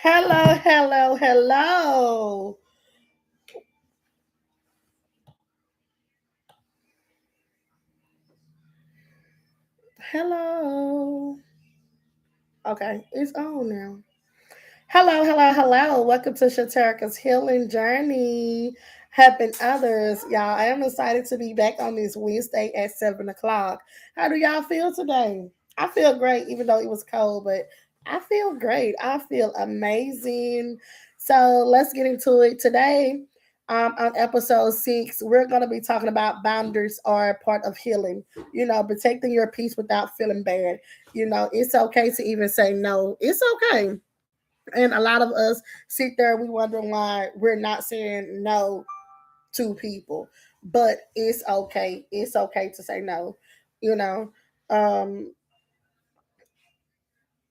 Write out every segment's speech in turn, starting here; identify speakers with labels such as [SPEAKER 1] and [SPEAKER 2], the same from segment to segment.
[SPEAKER 1] Hello, hello, hello. Hello. Okay, it's on now. Hello, hello, hello. Welcome to Shanterica's Healing Journey. Helping others. Y'all, I am excited to be back on this Wednesday at 7 o'clock. How do y'all feel today? I feel great, even though it was cold, but I feel great. I feel amazing. So let's get into it today. On episode 6, we're going to be talking about boundaries are part of healing. Protecting your peace without feeling bad. It's okay to even say no. It's okay, and a lot of us sit there, we wondering why we're not saying no to people. But it's okay. It's okay to say no, you know. Um,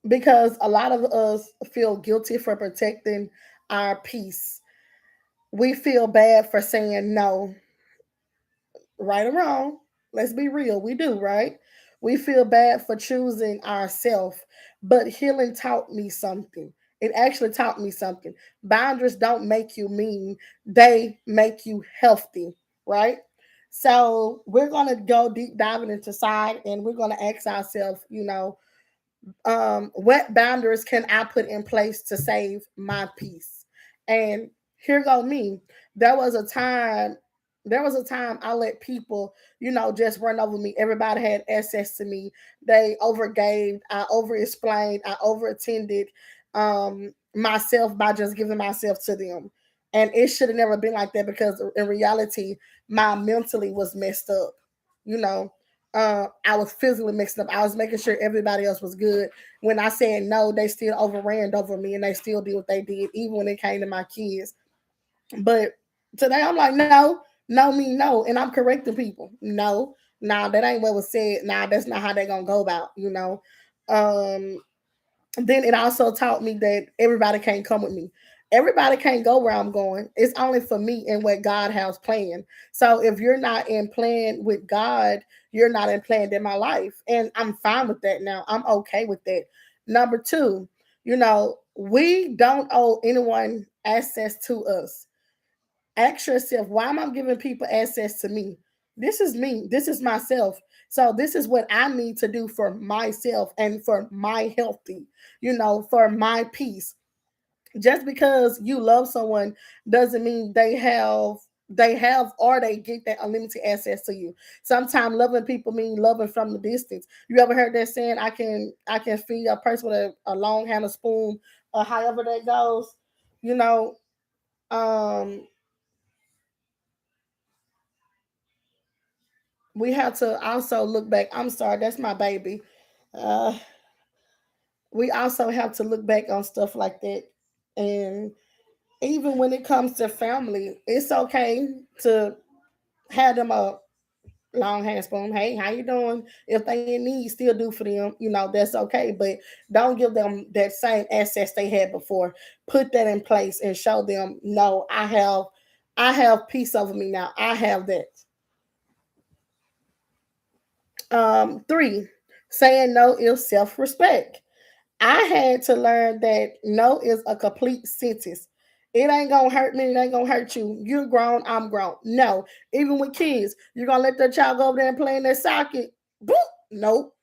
[SPEAKER 1] because a lot of us feel guilty for protecting our peace. We feel bad for saying no, right or wrong. Let's be real, we do, right? We feel bad for choosing ourselves, but healing taught me something. It actually taught me something. Boundaries don't make you mean, they make you healthy, right? So we're gonna go deep diving into side, and we're gonna ask ourselves, what boundaries can I put in place to save my peace? And here go me. There was a time, there was a time I let people, just run over me. Everybody had access to me. They overgave, I over explained, I overattended myself by just giving myself to them. And it should have never been like that, because in reality, my mentally was messed up. You know, I was physically mixed up. I was making sure everybody else was good. When I said no, they still overran over me, and they still did what they did, even when it came to my kids. But today I'm like, no, no, me, no. And I'm correcting people. No, nah, that ain't what was said. Nah, that's not how they gonna go about. Um, then it also taught me that everybody can't come with me. Everybody can't go where I'm going. It's only for me and what God has planned. So if you're not in plan with God, you're not in plan in my life. And I'm fine with that now. I'm okay with that. Number two, we don't owe anyone access to us. Ask yourself, why am I giving people access to me? This is me. This is myself. So this is what I need to do for myself and for my healthy, for my peace. Just because you love someone doesn't mean they have or they get that unlimited access to you. Sometimes loving people mean loving from the distance. You ever heard that saying, I can feed a person with a long handle spoon, or however that goes, you know. Um we have to also look back. I'm sorry, that's my baby. Uh, we also have to look back on stuff like that. And even when it comes to family, it's okay to have them a long hand spoon. Hey, how you doing? If they in need, still do for them. That's okay. But don't give them that same access they had before. Put that in place and show them, no, I have peace over me now. I have that. Three, saying no is self respect. I had to learn that no is a complete sentence. It ain't gonna hurt me, it ain't gonna hurt you. You're grown, I'm grown. No. Even with kids, you're gonna let that child go over there and play in that socket. Boop. Nope.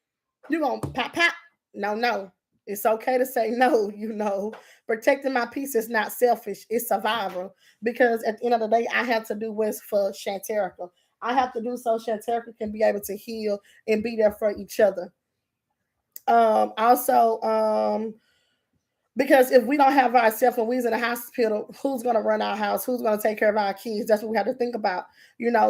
[SPEAKER 1] You're gonna pop pop. No, no. It's okay to say no. Protecting my peace is not selfish, it's survival. Because at the end of the day, I have to do what's for Shanterica. I have to do so Shanterica can be able to heal and be there for each other. Also, because if we don't have ourselves and we's in the hospital, who's gonna run our house? Who's gonna take care of our kids? That's what we have to think about.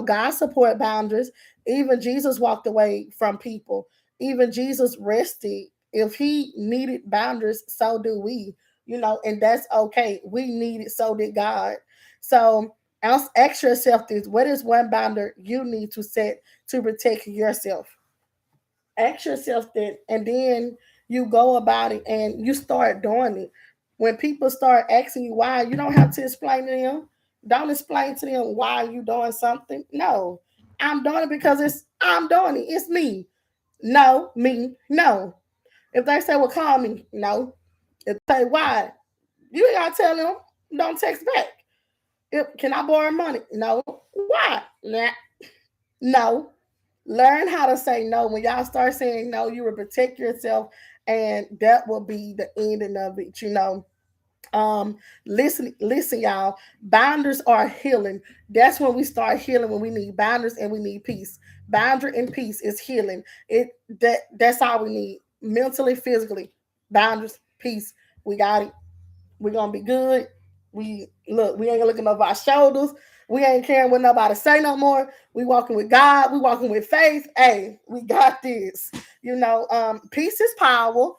[SPEAKER 1] God support boundaries. Even Jesus walked away from people. Even Jesus rested. If he needed boundaries, so do we. And that's okay. We need it, so did God. So ask yourself this: what is one boundary you need to set to protect yourself? Ask yourself that, and then you go about it and you start doing it. When people start asking you why, you don't have to explain to them. Don't explain to them why you doing something. No, I'm doing it because I'm doing it. It's me. No. If they say, well, call me. No. If they say why, You ain't gotta tell them, don't text back. Can I borrow money? No. Why? Nah. No. Learn how to say no. When y'all start saying no, you will protect yourself, and that will be the ending of it. Listen, y'all. Boundaries are healing. That's when we start healing, when we need boundaries and we need peace. Boundary and peace is healing. That's all we need. Mentally, physically. Boundaries, peace. We got it. We're gonna be good. We ain't looking over our shoulders. We ain't caring what nobody say no more. We walking with God. We walking with faith. Hey, we got this. Peace is power.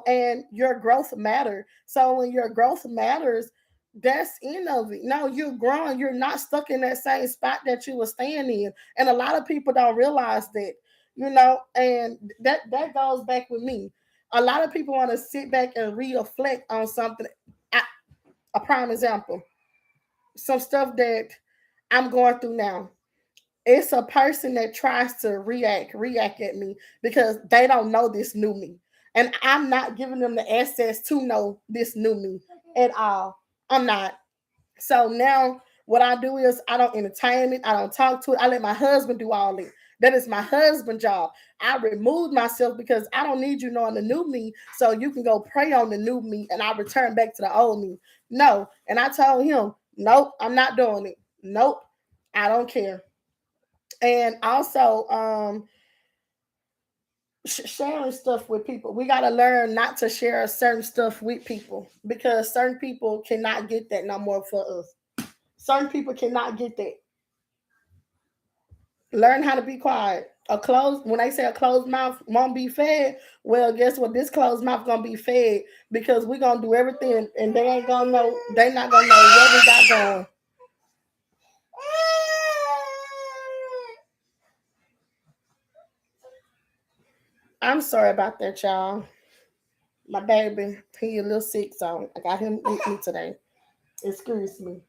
[SPEAKER 1] And your growth matter. So when your growth matters, that's end of it. No, you're growing. You're not stuck in that same spot that you were staying in. And a lot of people don't realize that. And that goes back with me. A lot of people want to sit back and reflect on something. A prime example, some stuff that I'm going through now. It's a person that tries to react at me because they don't know this new me. And I'm not giving them the access to know this new me at all. I'm not. So now what I do is I don't entertain it. I don't talk to it. I let my husband do all it. That is my husband's job. I removed myself because I don't need you knowing the new me, so you can go pray on the new me and I return back to the old me. No. And I told him, nope, I'm not doing it. Nope. I don't care. And also, sharing stuff with people. We got to learn not to share certain stuff with people because certain people cannot get that no more for us. Certain people cannot get that. Learn how to be quiet. When they say a closed mouth won't be fed, well, guess what? This closed mouth gonna be fed because we gonna do everything, and they ain't gonna know. They not gonna know what we got going. I'm sorry about that, y'all. My baby, he a little sick, so I got him with me today. Excuse me.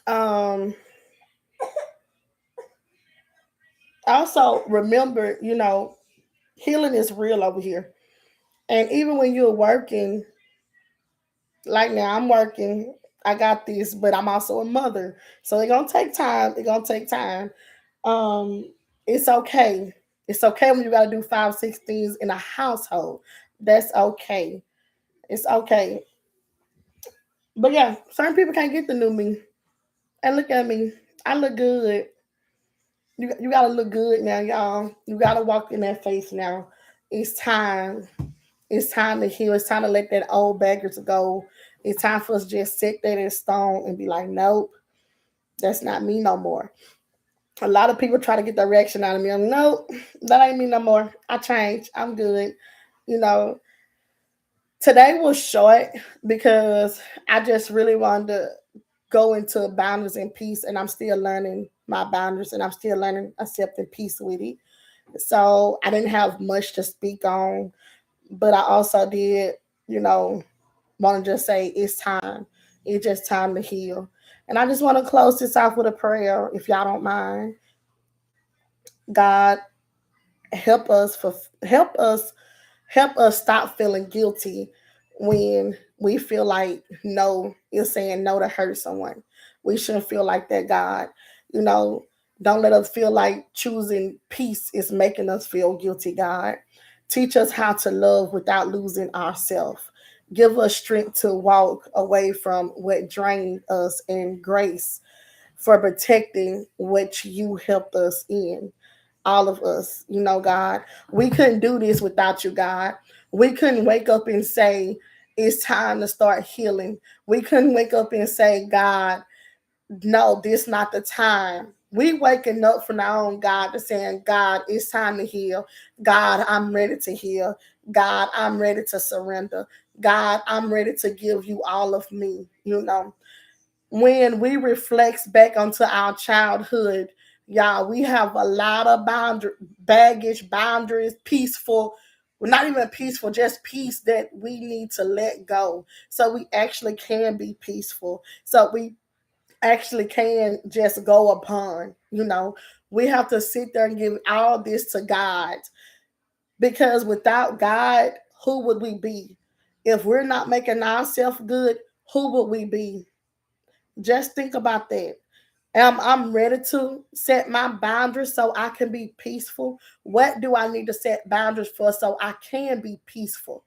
[SPEAKER 1] Um. Also, remember, healing is real over here, and even when you're working, like now I'm working, I got this, but I'm also a mother. So it's gonna take time. It's gonna take time. Um, it's okay. It's okay when you gotta do 5, 6 things in a household. That's okay. It's okay. But yeah, certain people can't get the new me. And look at me. I look good. You gotta look good now, y'all. You gotta walk in that face now. It's time. It's time to heal. It's time to let that old baggage go. It's time for us to just sit there in stone and be like, nope, that's not me no more. A lot of people try to get the reaction out of me. I'm nope, that ain't me no more. I changed. I'm good. You know, Today was short because I just really wanted to go into boundaries and peace, and I'm still learning my boundaries, and I'm still learning accepting peace with it. So I didn't have much to speak on, but I also did, you know, want to just say it's time. It's just time to heal. And I just want to close this off with a prayer, if y'all don't mind. God, help us for help us stop feeling guilty when we feel like no is saying no to hurt someone. We shouldn't feel like that, God. You know, don't let us feel like choosing peace is making us feel guilty, God. Teach us how to love without losing ourselves. Give us strength to walk away from what drained us and grace for protecting what you helped us in, all of us, God. We couldn't do this without you, God. We couldn't wake up and say, it's time to start healing. We couldn't wake up and say, God, no, this not the time. We waking up from our own God to saying, God, it's time to heal. God, I'm ready to heal. God, I'm ready to surrender. God, I'm ready to give you all of me. When we reflect back onto our childhood, y'all, we have a lot of baggage, boundaries, peaceful, well, not even peaceful, just peace that we need to let go. So we actually can be peaceful. So we actually can just go upon. We have to sit there and give all this to God Because without God, who would we be? If we're not making ourselves good, who would we be? Just think about that. I'm ready to set my boundaries so I can be peaceful. What do I need to set boundaries for so I can be peaceful?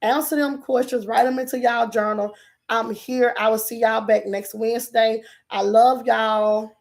[SPEAKER 1] Answer them questions, write them into y'all journal. I'm here. I will see y'all back next Wednesday. I love y'all.